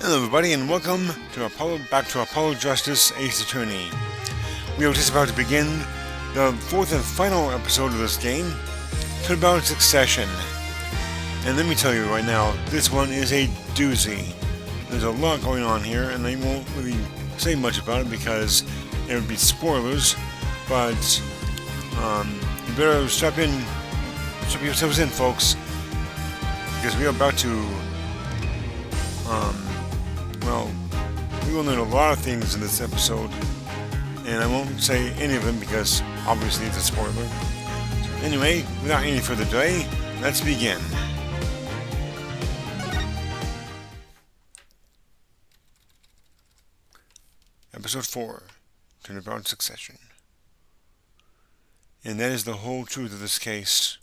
Hello everybody and welcome to back to Apollo Justice Ace Attorney. We are just about to begin the fourth and final episode of this game, Turnabout Succession. And let me tell you right now, this one is a doozy. There's a lot going on here and I won't really say much about it because there would be spoilers, but you better strap yourselves in, folks, because we are about to well, we will learn a lot of things in this episode, and I won't say any of them because obviously it's a spoiler. So anyway, without any further delay, let's begin. Episode 4, Turnabout Succession. And that is the whole truth of this case.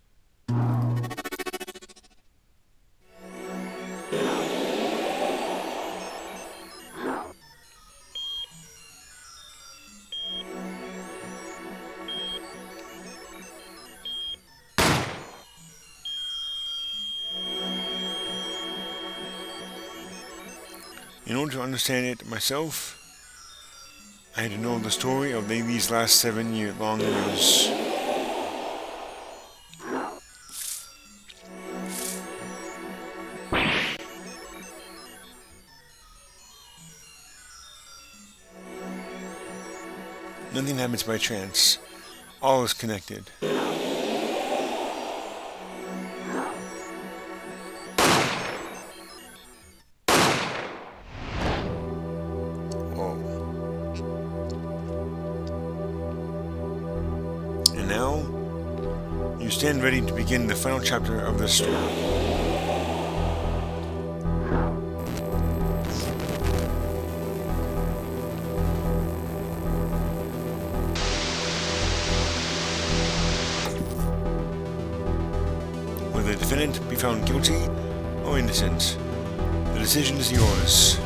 In order to understand it myself, I had to know the story of these last 7 long years. Nothing happens by chance. All is connected. And now, you stand ready to begin the final chapter of this story. Will the defendant be found guilty or innocent? The decision is yours.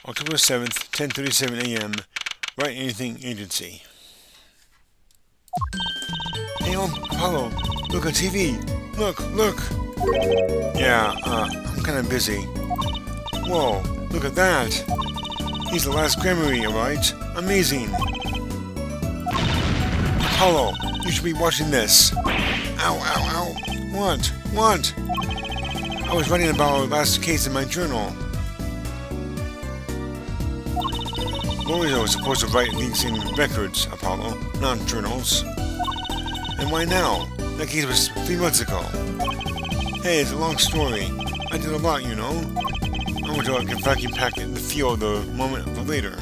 October 7th, 10:37 a.m. Write Anything Agency. Hey, Apollo, look on TV. Look. Yeah, I'm kind of busy. Whoa, look at that. He's the last Grammary, alright? Amazing. Apollo, you should be watching this. Ow. What? I was writing about our last case in my journal. Lawyers are supposed to write things in records, Apollo, not journals. And why now? That case was 3 months ago. Hey, it's a long story. I did a lot, you know. I want to vacuum pack the feel of the moment for later.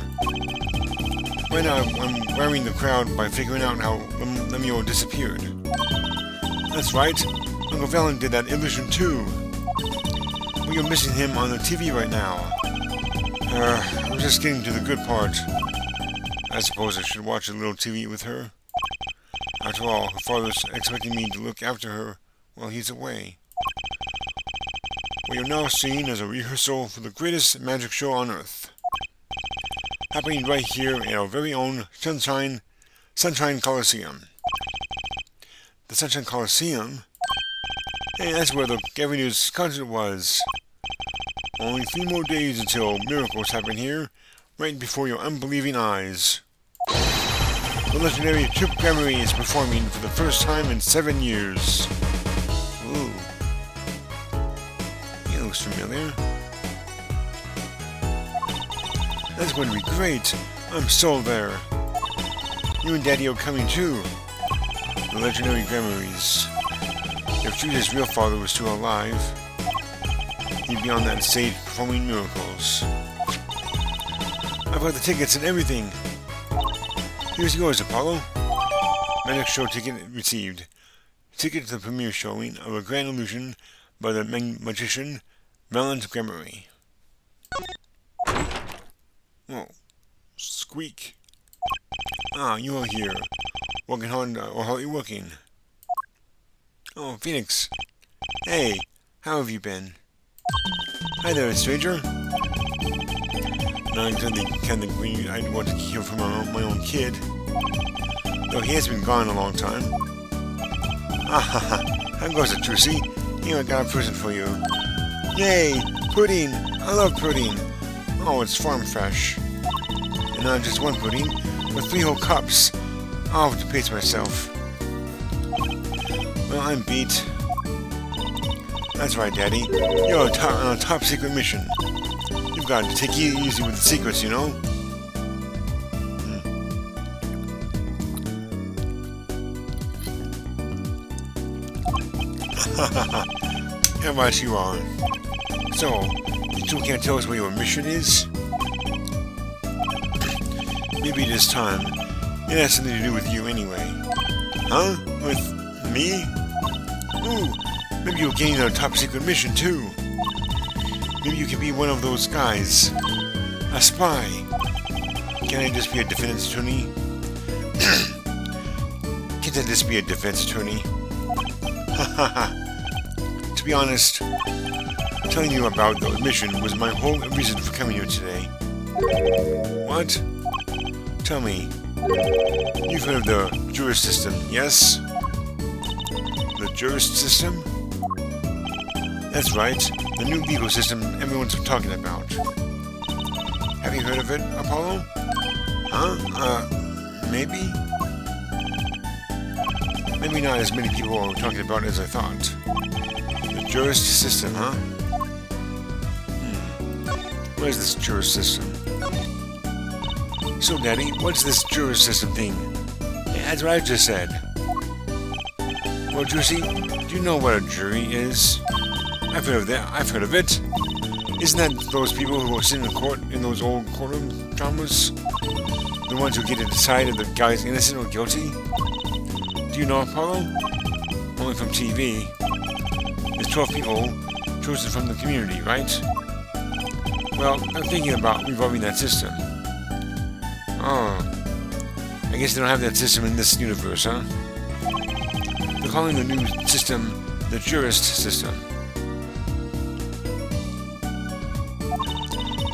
Right now, I'm worrying the crowd by figuring out how Lemuel disappeared. That's right. Uncle Valen did that illusion too. We are missing him on the TV right now. I'm just getting to the good part. I suppose I should watch a little TV with her. After all, her father's expecting me to look after her while he's away. What you're now seeing is a rehearsal for the greatest magic show on Earth. Happening right here in our very own Sunshine Coliseum. The Sunshine Coliseum? Hey, that's where the Gary News concert was. Only 3 more days until miracles happen here, right before your unbelieving eyes. The legendary Trip Grammary is performing for the first time in 7 years. Ooh. He looks familiar. That's going to be great. I'm so there. You and Daddy are coming too. The legendary Grammaries. If Judas' real father was still alive, he'd be on that stage performing miracles. I've got the tickets and everything. Here's yours, Apollo. Magic show ticket received. Ticket to the premiere showing of A Grand Illusion by the magician Valen's Grammary. Oh, squeak. Ah, you are here. Working hard, or how are you working? Oh, Phoenix. Hey, how have you been? Hi there, stranger. Not exactly the kind of green I'd want to hear from my own kid. Though he has been gone a long time. Ah ha ha, how goes it, Juicy? Here, I got a present for you. Yay! Pudding! I love pudding! Oh, it's farm fresh. And not just one pudding, but 3 whole cups. I'll have to pace myself. Well, I'm beat. That's right, Daddy. You're on a top secret mission. You've got to take it easy with the secrets, you know? How about you are? So, you two can't tell us what your mission is? Maybe this time. It has something to do with you anyway. Huh? With me? Ooh, maybe you'll gain a top secret mission too. Maybe you can be one of those guys. A spy. Can I just be a defense attorney? Can't I just be a defense attorney? Hahaha. To be honest, telling you about the mission was my whole reason for coming here today. What? Tell me. You've heard of the jurist system, yes? The jurist system? That's right, the new legal system everyone's talking about. Have you heard of it, Apollo? Huh? Maybe? Maybe not as many people are talking about it as I thought. The jurist system, huh? What is this jurist system? So, Daddy, what's this jurist system thing? That's what I just said. Well, Juicy, do you know what a jury is? I've heard of that. I've heard of it. Isn't that those people who sit in court in those old courtroom dramas? The ones who get to decide if the guy's innocent or guilty? Do you know Apollo? Only from TV. There's 12 people chosen from the community, right? Well, I'm thinking about revolving that system. Oh. I guess they don't have that system in this universe, huh? They're calling the new system the jurist system.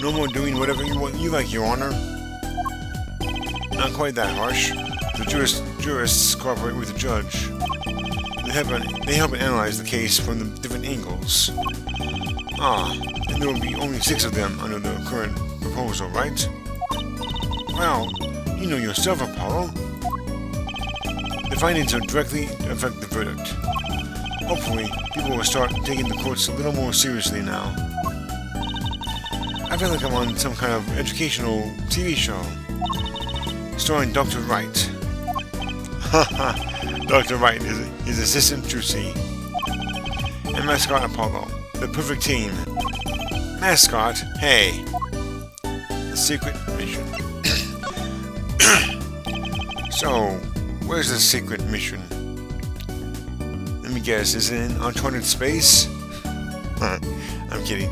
No more doing whatever you like, Your Honor. Not quite that harsh. The jurists cooperate with the judge. They help analyze the case from the different angles. Ah, and there will be only 6 of them under the current proposal, right? Well, you know yourself, Apollo. The findings will directly affect the verdict. Hopefully, people will start taking the courts a little more seriously now. I feel like I'm on some kind of educational TV show. Starring Dr. Wright. Haha, Dr. Wright is his assistant Juicy. And mascot Apollo. The perfect team. Mascot, hey. The secret mission. So, where's the secret mission? Let me guess, is it in uncharted space? I'm kidding.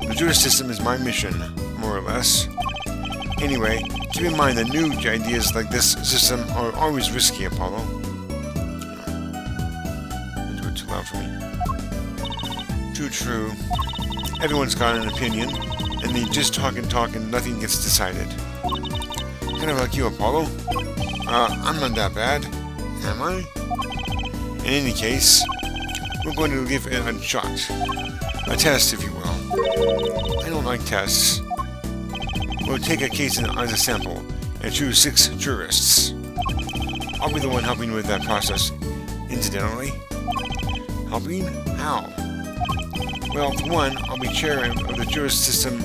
The jurist system is my mission, more or less. Anyway, keep in mind that new ideas like this system are always risky, Apollo. Don't do it too loud for me. True. Everyone's got an opinion, and they just talk and nothing gets decided. Kind of like you, Apollo. I'm not that bad, am I? In any case, we're going to give it a shot. A test, if you will. I don't like tests. We'll take a case as a sample and choose 6 jurists. I'll be the one helping with that process, incidentally. Helping? How? Well, for one, I'll be chair of the jurist system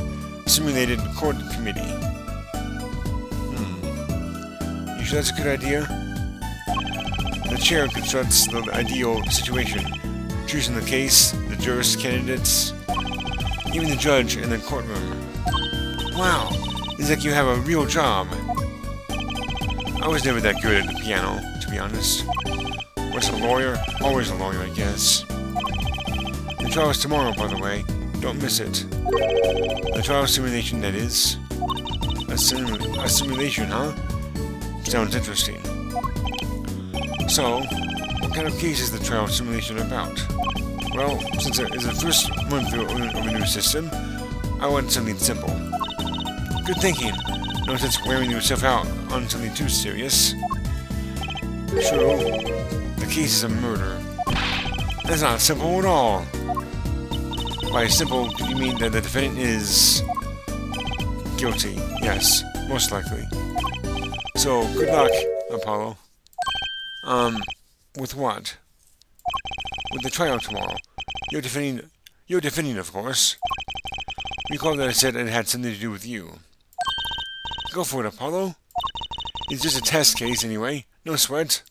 simulated court committee. You sure that's a good idea? The chair constructs the ideal situation, choosing the case, the jurist candidates, even the judge in the courtroom. Wow, it's like you have a real job. I was never that good at the piano, to be honest. What's a lawyer? Always a lawyer, I guess. The trial is tomorrow, by the way. Don't miss it. The trial simulation, that is. A simulation, huh? Sounds interesting. So, what kind of case is the trial simulation about? Well, since it is the first run-through of a new system, I want something simple. Good thinking. No sense wearing yourself out on something too serious. True. The case is a murder. That's not simple at all. By simple, do you mean that the defendant is guilty? Yes, most likely. So, good luck, Apollo. With what? With the trial tomorrow. You're defending, of course. Recall that I said it had something to do with you. Go for it, Apollo. It's just a test case, anyway. No sweat.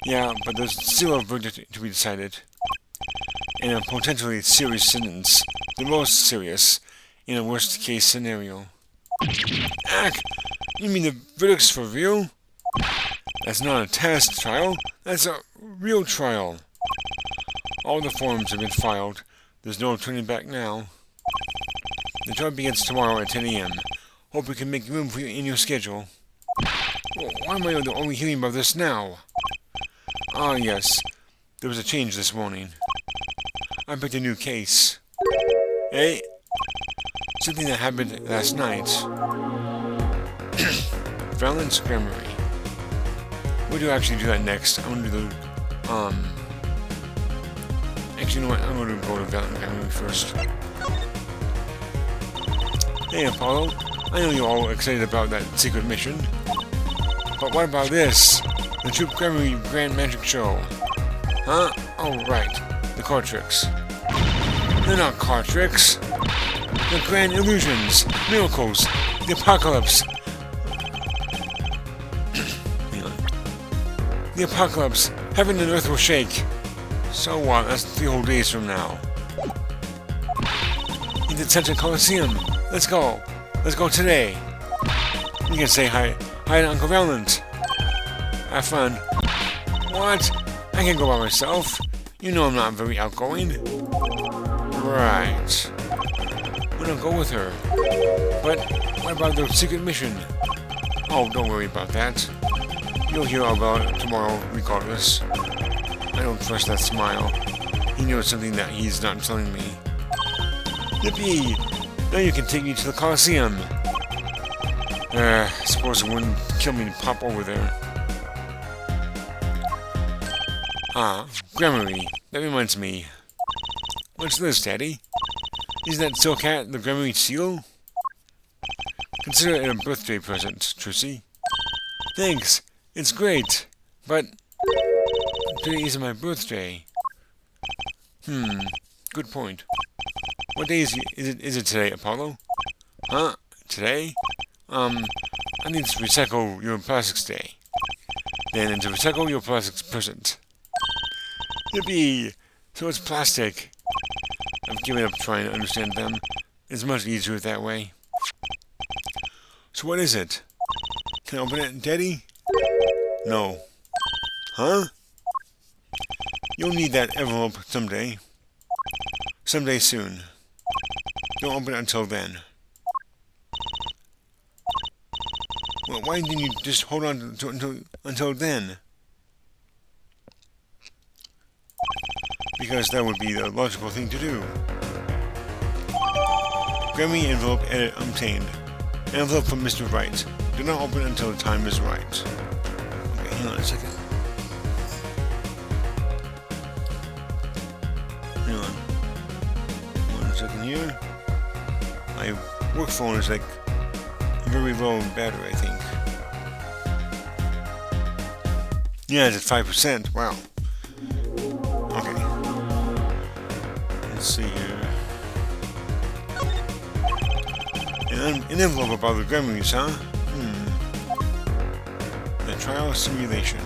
Yeah, but there's still a verdict to be decided. And a potentially serious sentence. The most serious, in a worst-case scenario. Ack! You mean the verdict's for real? That's not a test trial. That's a real trial. All the forms have been filed. There's no turning back now. The trial begins tomorrow at 10 a.m. Hope we can make room for you in your schedule. Well, why am I only hearing about this now? Ah, yes. There was a change this morning. I picked a new case. Hey? Something that happened last night. Valence Grammary. We'll actually do that next. I'm gonna do the, actually, you know what? I'm gonna go to Valence Grammary first. Hey, Apollo. I know you're all excited about that secret mission. But what about this? The Troop Grammary Grand Magic Show. Huh? Oh, right. The card tricks. They're not card tricks. They're grand illusions, miracles, the apocalypse. The apocalypse. Heaven and earth will shake. So what? That's 3 whole days from now. In the Central Coliseum. Let's go. Let's go today. You can say hi to Uncle Valent. Have fun. What? I can go by myself. You know I'm not very outgoing. Right. I'm gonna go with her. But what about the secret mission? Oh, don't worry about that. You'll hear all about it tomorrow, regardless. I don't trust that smile. He knows something that he's not telling me. Yippee! Now you can take me to the Coliseum. I suppose it wouldn't kill me to pop over there. Ah, Grammary. That reminds me. What's this, Daddy? Isn't that silk hat the Grammary seal? Consider it a birthday present, Trucy. Thanks. It's great. But today isn't my birthday. Good point. What day is it today, Apollo? Huh? Today? I need to recycle your plastics day. Then to recycle your plastics present. Yippee! So it's plastic. I've given up trying to understand them. It's much easier that way. So what is it? Can I open it, Daddy? No. Huh? You'll need that envelope someday. Someday soon. Don't open it until then. Well, why didn't you just hold on until then? Because that would be the logical thing to do. Grammy envelope edit obtained. Envelope from Mr. Wright. Do not open it until the time is right. Okay, hang on a second. Hang on. 1 second here. My work phone is like very low in battery, I think. Yeah, it's at 5%. Wow. Okay. Let's see here. An envelope about the Grammys, huh? The trial simulation.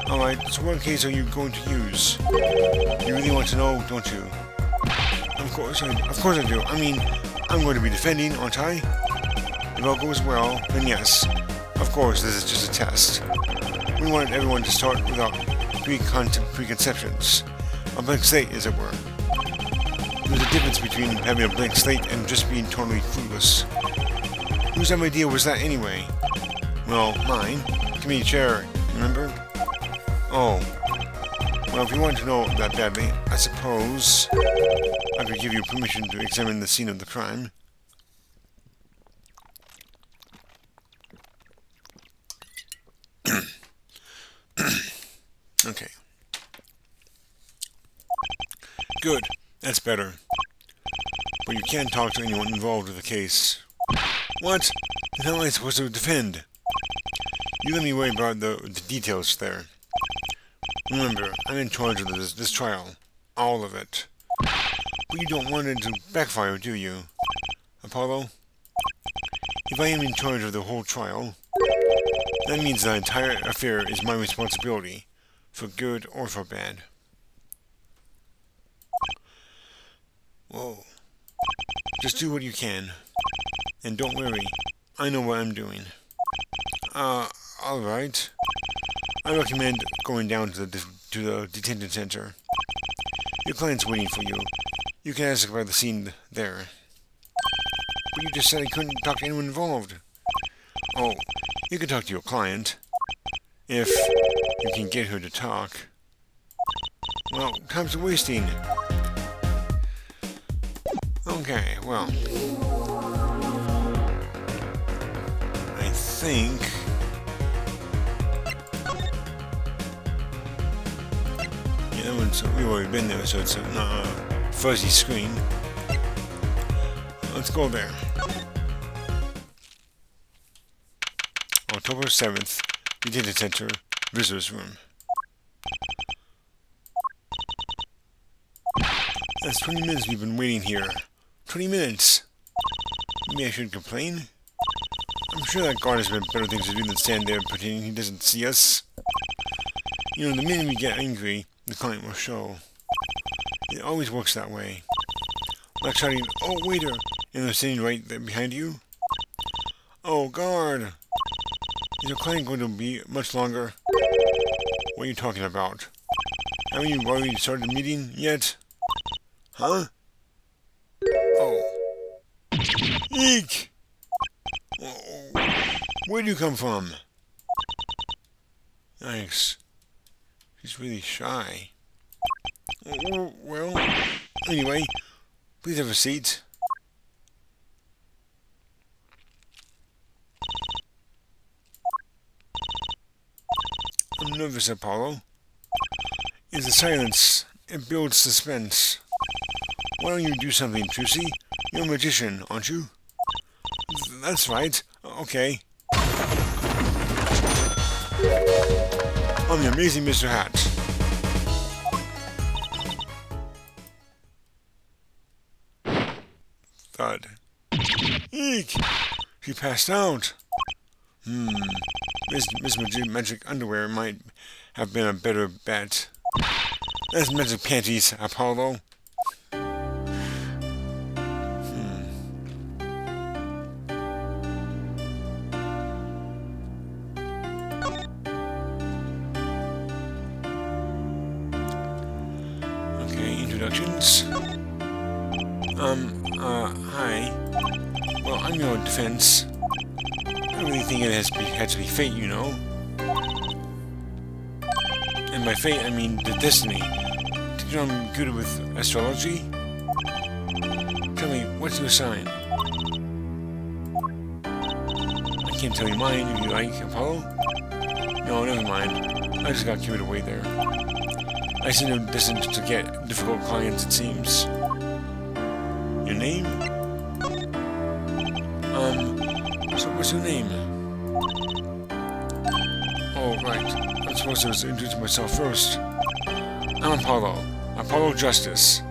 Alright, so what case are you going to use? You really want to know, don't you? Of course I do. I mean, I'm going to be defending, aren't I? If all goes well, then yes. Of course, this is just a test. We wanted everyone to start without preconceptions. A blank slate, as it were. There's a difference between having a blank slate and just being totally clueless. Whose idea was that anyway? Well, mine. Committee chair, remember? Oh. Well, if you want to know that badly, I suppose I could give you permission to examine the scene of the crime. Okay. Good. That's better. But you can't talk to anyone involved with the case. What? Then how am I supposed to defend? You let me worry about the details there. Remember, I'm in charge of this trial. All of it. But you don't want it to backfire, do you, Apollo? If I am in charge of the whole trial, that means the entire affair is my responsibility, for good or for bad. Whoa. Just do what you can. And don't worry, I know what I'm doing. Alright. I recommend going down to the detention center. Your client's waiting for you. You can ask about the scene there. But you just said I couldn't talk to anyone involved. Oh, you can talk to your client. If you can get her to talk. Well, time's wasting. Okay, well. I think... Yeah, we've already been there, so it's a fuzzy screen. Let's go there. October 7th, Detention Center, Visitors Room. That's 20 minutes we've been waiting here. 20 minutes! Maybe I should complain? I'm sure that guard has been better things to do than stand there pretending he doesn't see us. You know, the minute we get angry, the client will show. It always works that way. Like shouting, "Oh, waiter!" and they're sitting right there behind you. Oh, guard! Is your client going to be much longer? What are you talking about? Haven't you already started the meeting yet? Huh? Oh. Eek! Oh. Where'd you come from? Thanks. She's really shy. Oh, well, anyway, please have a seat. I'm nervous, Apollo. It's the silence. It builds suspense. Why don't you do something, Trucy? You're a magician, aren't you? That's right. Okay. I'm the amazing Mr. Hat. Thud. Eek! She passed out. Miss Magic Underwear might have been a better bet. That's Magic Panties, Apollo. Okay, introductions. Hi. Well, I'm your defense. I really think it had to be fate, you know. And by fate, I mean the destiny. Did you know I'm good with astrology? Tell me, what's your sign? I can't tell you mine if you like, Apollo. No, never mind. I just got carried away there. I seem to destined to get difficult clients, it seems. Your name? So what's your name? Oh, right. I'm supposed to introduce myself first. I'm Apollo. Apollo Justice.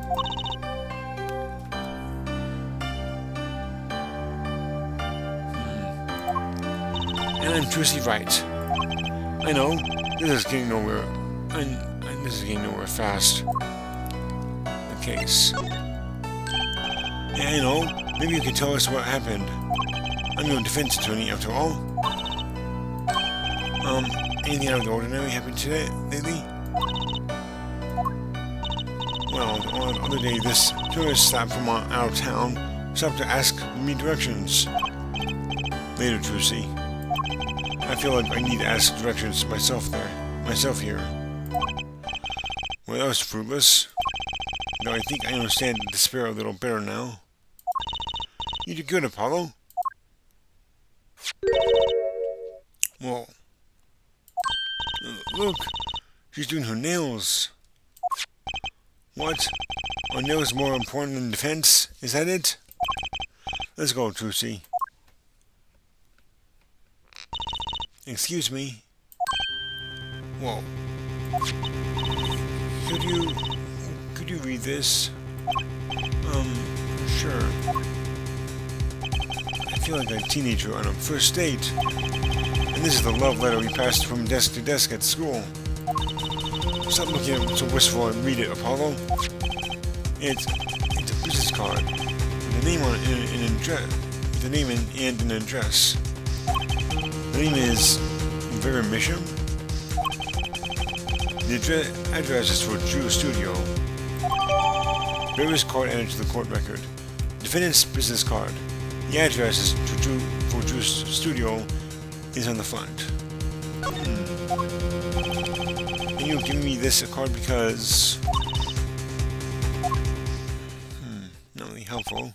And I'm Trucy Wright. I know, this is getting nowhere. And this is getting nowhere fast. The case. Yeah, I know. Maybe you can tell us what happened. I'm your defense attorney, after all. Anything out of the ordinary happened today, lately? Well, the other day, this tourist stopped from out of town, stopped to ask me directions. Later, Trucy. I feel like I need to ask directions myself here. Well, that was fruitless. though I think I understand the despair a little better now. You did good, Apollo. Whoa. Look, she's doing her nails. What? Are nails more important than defense? Is that it? Let's go, Doozy. Excuse me. Whoa. Could you read this? Sure. I feel like a teenager on a first date. And this is the love letter we passed from desk to desk at school. Stop looking at it so wistful and read it, Apollo. It's a business card with a name on it and an address. With a name and an address. The name is Vera Misham. The address is for Drew Studio. Vera's card added to the court record. Defendant's business card. The address is for Drew's Studio is on the front. And you're giving me this card because... not really helpful.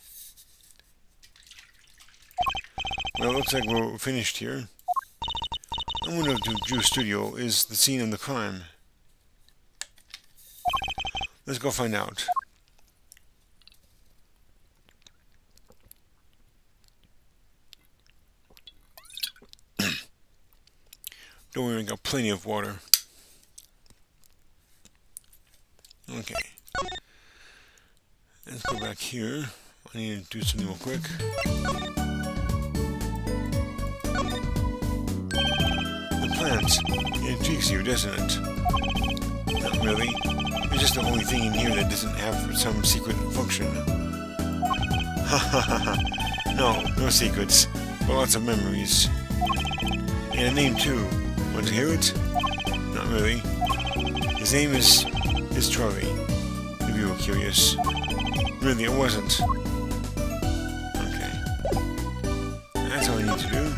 Well, it looks like we're finished here. I wonder if Drew's Studio is the scene of the crime. Let's go find out. Don't worry, I got plenty of water. Okay. Let's go back here. I need to do something real quick. The plant. It intrigues you, doesn't it? Not really. It's just the only thing in here that doesn't have some secret function. Ha ha ha ha. No secrets. But lots of memories. And a name too. Want to hear it? Not really. His name is Charlie. If you were curious. Really, it wasn't. Okay. That's all I need to do.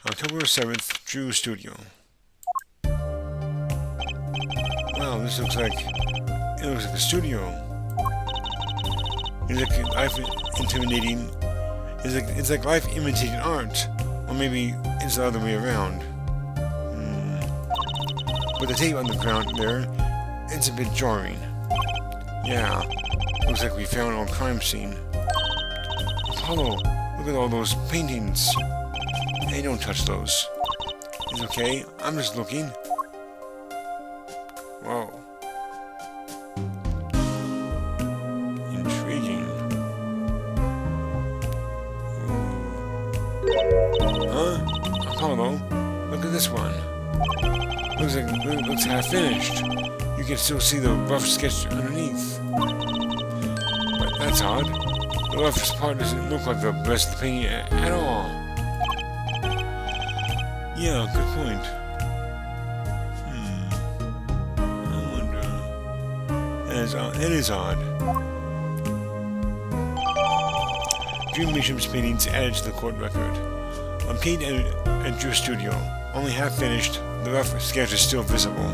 October 7th, Drew Studio. Wow, this looks like a studio. It's like life intimidating. It's like life imitating art, or maybe it's the other way around. With the tape on the ground there, it's a bit jarring. Yeah, looks like we found our crime scene. Apollo, look at all those paintings. Hey, don't touch those. It's okay, I'm just looking. Whoa. Intriguing. Huh? Apollo, look at this one. Looks half finished. You can still see the rough sketch underneath. But that's odd. The rough part doesn't look like the rest of the painting at all. Yeah, good point. I wonder. It is odd. Drew Misham's paintings added to the court record. On paint at Drew Studio, only half finished, the rough sketch is still visible.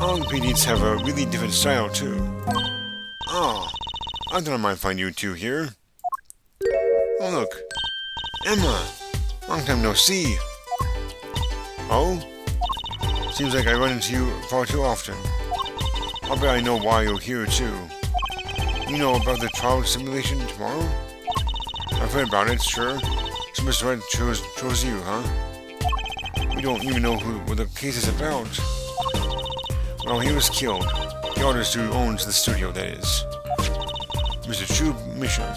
All the paintings have a really different style, too. Oh, I don't mind finding you two here. Oh, look. Emma! Long time no see. Oh? Seems like I run into you far too often. I'll bet I know why you're here too. You know about the trial simulation tomorrow? I've heard about it, sure. So Mr. Red chose you, huh? We don't even know what the case is about. Well, he was killed. The artist who owns the studio, that is. Mr. True Misham.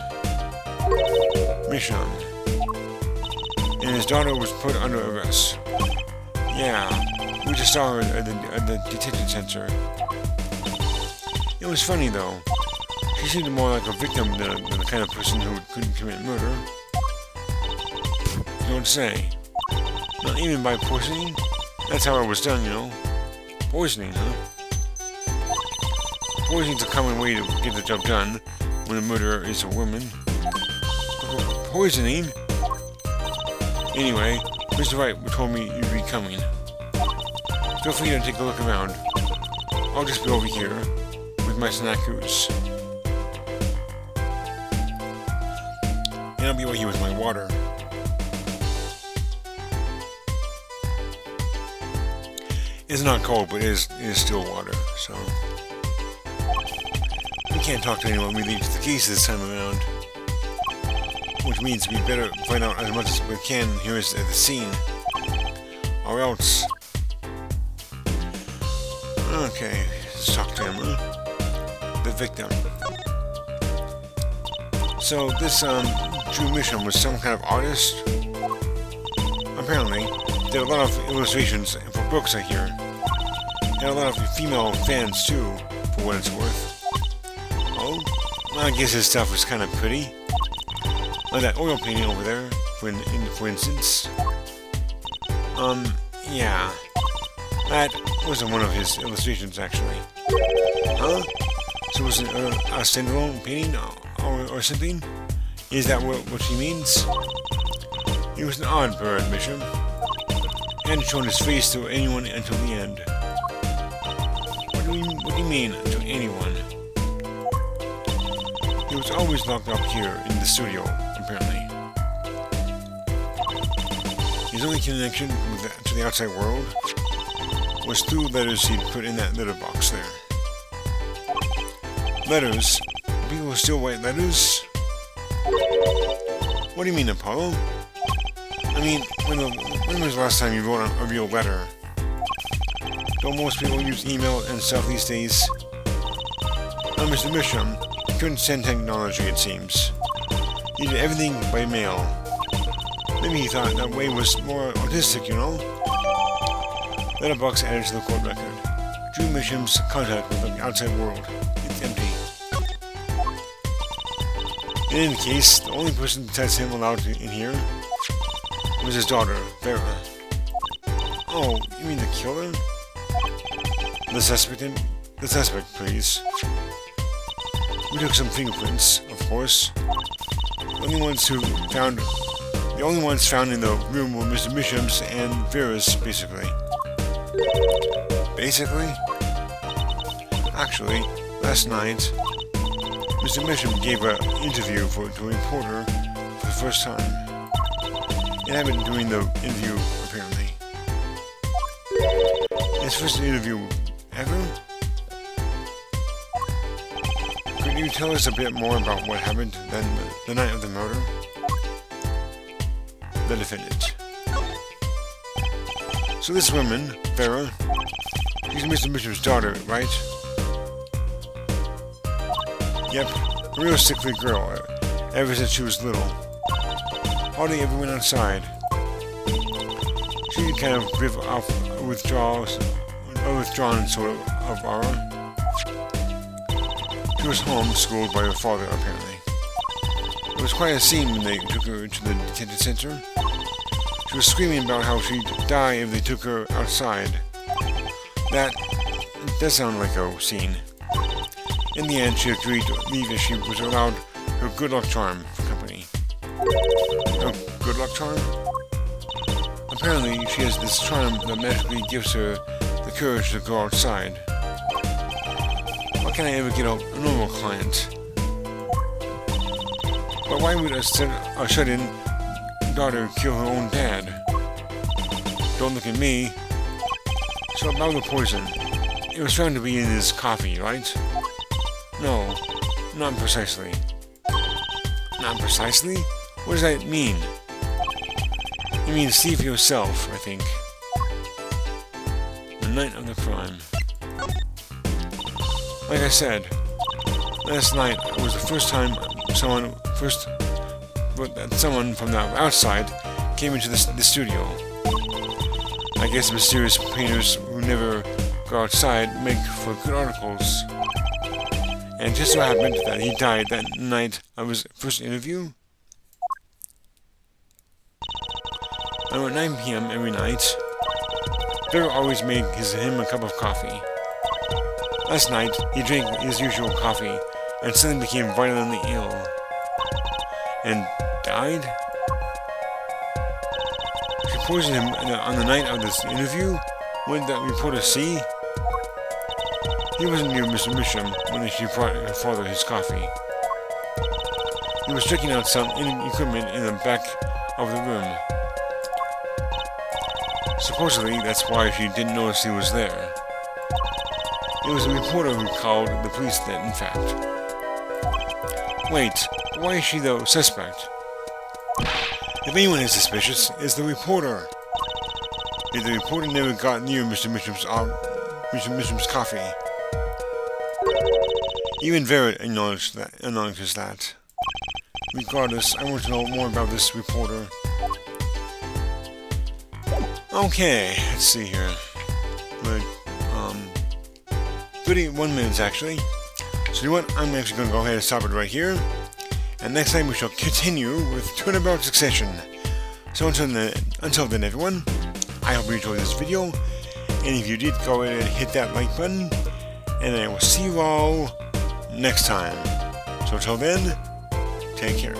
And his daughter was put under arrest. Yeah, we just saw her at the detention center. It was funny though. She seemed more like a victim than the kind of person who couldn't commit murder. You don't say. Not even by poisoning? That's how it was done, you know. Poisoning, huh? Poisoning's a common way to get the job done when the murderer is a woman. Poisoning? Anyway, Mr. Wright told me you'd be coming. Feel free to take a look around. I'll just be over here with my snackoos. And I'll be over here with my water. It's not cold, but it is still water, so... We can't talk to anyone when we leave the keys this time around. Which means we better find out as much as we can here at the scene. Or else... Okay, let's talk to him, huh? The victim. So, this, Drew Misham was some kind of artist? Apparently, there are a lot of illustrations for books, I hear. There are a lot of female fans, too, for what it's worth. Oh, well, I guess his stuff was kind of pretty. Like that oil painting over there, for instance. Yeah. That wasn't one of his illustrations, actually. Huh? So was it a standalone painting or something? Is that what she means? He was an odd bird, Misham. Hadn't shown his face to anyone until the end. What do you mean, to anyone? He was always locked up here in the studio, apparently. His only connection to the outside world was through letters he'd put in that letter box there. Letters? People still write letters? What do you mean, Apollo? I mean, when was the last time you wrote a real letter? Don't most people use email and stuff these days? Now, Mr. Misham couldn't send technology, it seems. He did everything by mail. Maybe he thought that way was more artistic, you know? Letterbox added to the court record. Drew Misham's contact with the outside world. It's empty. In any case, the only person besides him allowed in here was his daughter, Vera. Oh, you mean the killer? The suspect, please. We took some fingerprints, of course. The only ones found in the room were Mr. Misham's and Vera's, basically. Basically? Actually, last night, Mr. Misham gave an interview to a reporter for the first time. And I've been doing the interview, apparently. His first interview ever? Could you tell us a bit more about what happened the night of the murder? The defendant. So this woman, Vera, she's Mr. Misham's daughter, right? Yep, a real sickly girl, ever since she was little. Hardly ever went outside. She kind of give off a withdrawn sort of aura. She was homeschooled by her father, apparently. It was quite a scene when they took her to the detention center. She was screaming about how she'd die if they took her outside. That does sound like a scene. In the end, she agreed to leave if she was allowed her good luck charm for company. Her good luck charm? Apparently, she has this charm that magically gives her the courage to go outside. Why can't I ever get a normal client? But why would a shut-in daughter kill her own dad? Don't look at me. So about the poison. It was found to be in his coffee, right? No, not precisely. Not precisely? What does that mean? You mean see for yourself, I think. The night of the crime. Like I said, last night was the first time someone from the outside came into the studio. I guess the mysterious painters who never go outside make for good articles. And just so happened that he died that night of his first interview. Around 9 p.m. every night, Vera always made him a cup of coffee. Last night, he drank his usual coffee and suddenly became violently ill. And died? She poisoned him on the night of this interview? What did that reporter see? He wasn't near Mr. Misham when she brought her father his coffee. He was checking out some equipment in the back of the room. Supposedly, that's why she didn't notice he was there. It was a reporter who called the police then, in fact. Wait, why is she the suspect? If anyone is suspicious, it's the reporter. If the reporter never got near Mr. Misham's coffee. Even Verrett acknowledges that. Regardless, I want to know more about this reporter. Okay, let's see here. But, 31 minutes actually. So you know what? I'm actually going to go ahead and stop it right here. And next time we shall continue with Turnabout Succession. So until then everyone, I hope you enjoyed this video. And if you did, go ahead and hit that like button. And I will see you all next time. So until then, take care.